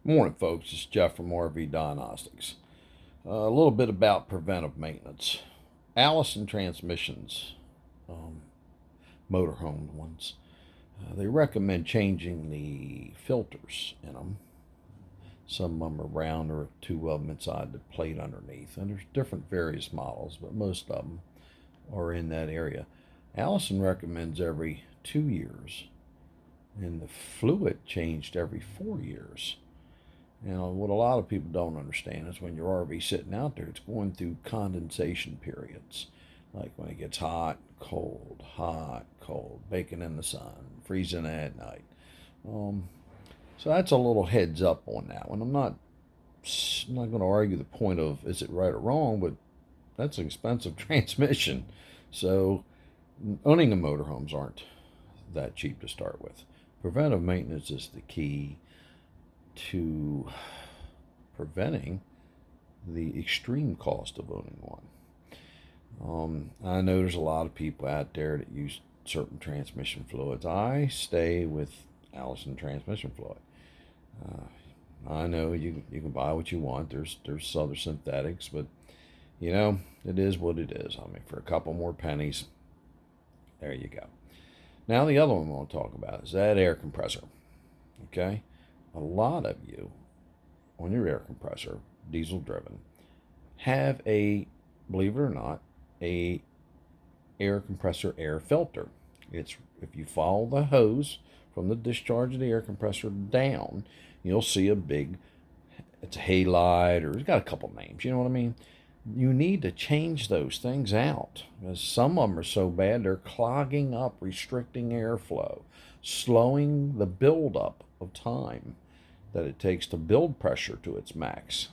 Morning, folks. It's Jeff from RV Diagnostics. A little bit about preventive maintenance. Allison Transmissions, um, motorhome ones, they recommend changing the filters in them. Some of them are round or two of them inside the plate underneath. And there's different various models, but most of them are in that area. Allison recommends every 2 years, and the fluid changed every 4 years. What a lot of people don't understand is when your RV sitting out there, it's going through condensation periods, like when it gets hot, cold, baking in the sun, freezing at night. So that's a little heads up on that one. I'm not going to argue the point of is it right or wrong, but that's an expensive transmission. So owning a motorhomes aren't that cheap to start with. Preventive maintenance is the key to preventing the extreme cost of owning one. I know there's a lot of people out there that use certain transmission fluids. I stay with Allison transmission fluid. I know you can buy what you want. There's other synthetics, but it is what it is. I mean, for a couple more pennies, there you go. Now the other one I want to talk about is that air compressor. Okay. A lot of you on your air compressor, diesel driven, have believe it or not, a air compressor air filter. If you follow the hose from the discharge of the air compressor down, you'll see it's a halide, or it's got a couple names, you know what I mean? You need to change those things out, because some of them are so bad they're clogging up, restricting airflow, slowing the buildup of time that it takes to build pressure to its max.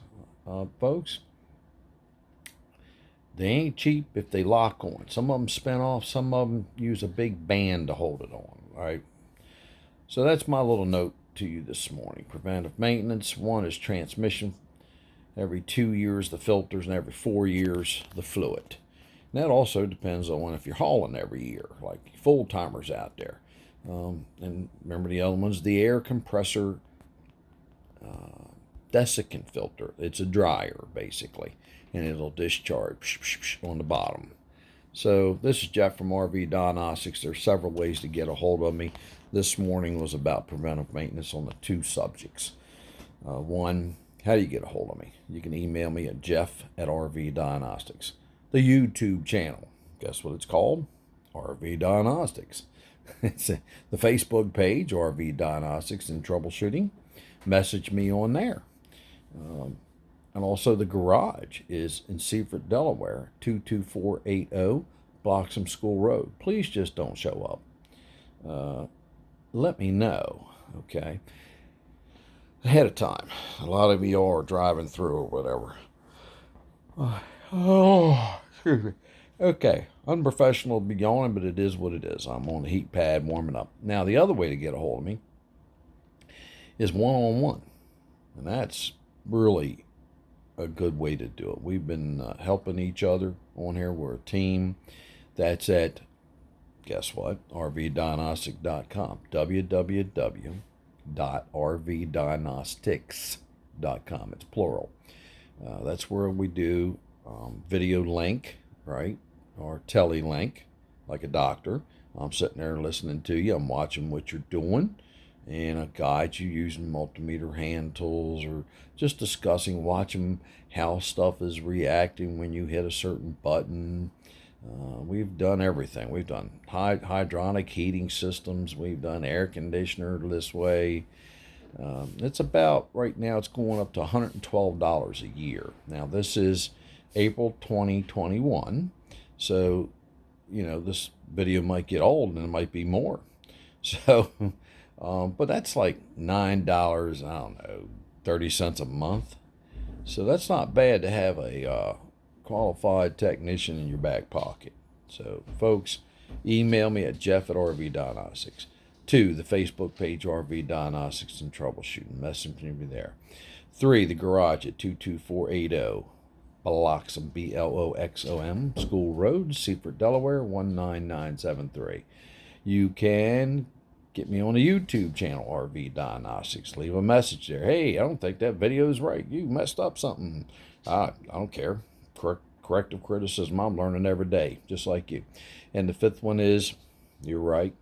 Folks, they ain't cheap if they lock on. Some of them spin off, some of them use a big band to hold it on, right? So that's my little note to you this morning. Preventive maintenance. One is transmission. Every 2 years, the filters, and every 4 years, the fluid. And that also depends on if you're hauling every year, like full timers out there. And remember the other ones, the air compressor desiccant filter. It's a dryer, basically, and it'll discharge on the bottom. So this is Jeff from RV Diagnostics. There's several ways to get a hold of me. This morning was about preventive maintenance on the two subjects. One, how do you get a hold of me? You can email me at jeff@RV Diagnostics. The YouTube channel, guess what it's called? RV Diagnostics. It's the Facebook page, RV Diagnostics and Troubleshooting. Message me on there. And also the garage is in Seaford, Delaware, 22480 Bloxham School Road. Please just don't show up. Let me know, okay, ahead of time. A lot of you are driving through or whatever. Excuse me. Okay, unprofessional to be yawning, but it is what it is. I'm on the heat pad warming up. Now, the other way to get a hold of me is one-on-one, and that's really a good way to do it. We've been helping each other on here. We're a team. That's at, guess what, rvdiagnostic.com, www.rvdiagnostics.com. It's plural. That's where we do video link, right, or tele link, like a doctor. I'm sitting there listening to you. I'm watching what you're doing, and I guide you using multimeter hand tools, or just discussing, watching how stuff is reacting when you hit a certain button. We've done everything. We've done hydronic heating systems. We've done air conditioner this way. It's about, right now, it's going up to $112 a year. Now, this is April 2021. So, this video might get old and it might be more. So, but that's like $9, I don't know, 30 cents a month. So that's not bad to have a qualified technician in your back pocket. So, folks, email me at jeff@RV Diagnostics. 2, the Facebook page, RV Diagnostics and Troubleshooting. Message me there. 3, the garage at 22480 Bloxham, Bloxom, School Road, Seaford, Delaware, 19973. You can Get me on the YouTube channel, RV Diagnostics. Leave a message there. Hey, I don't think that video is right. You messed up something. I don't care. Corrective criticism. I'm learning every day, just like you. And the fifth one is, you're right.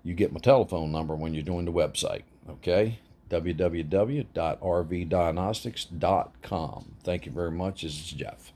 You get my telephone number when you join the website. Okay? www.rvdiagnostics.com. Thank you very much. This is Jeff.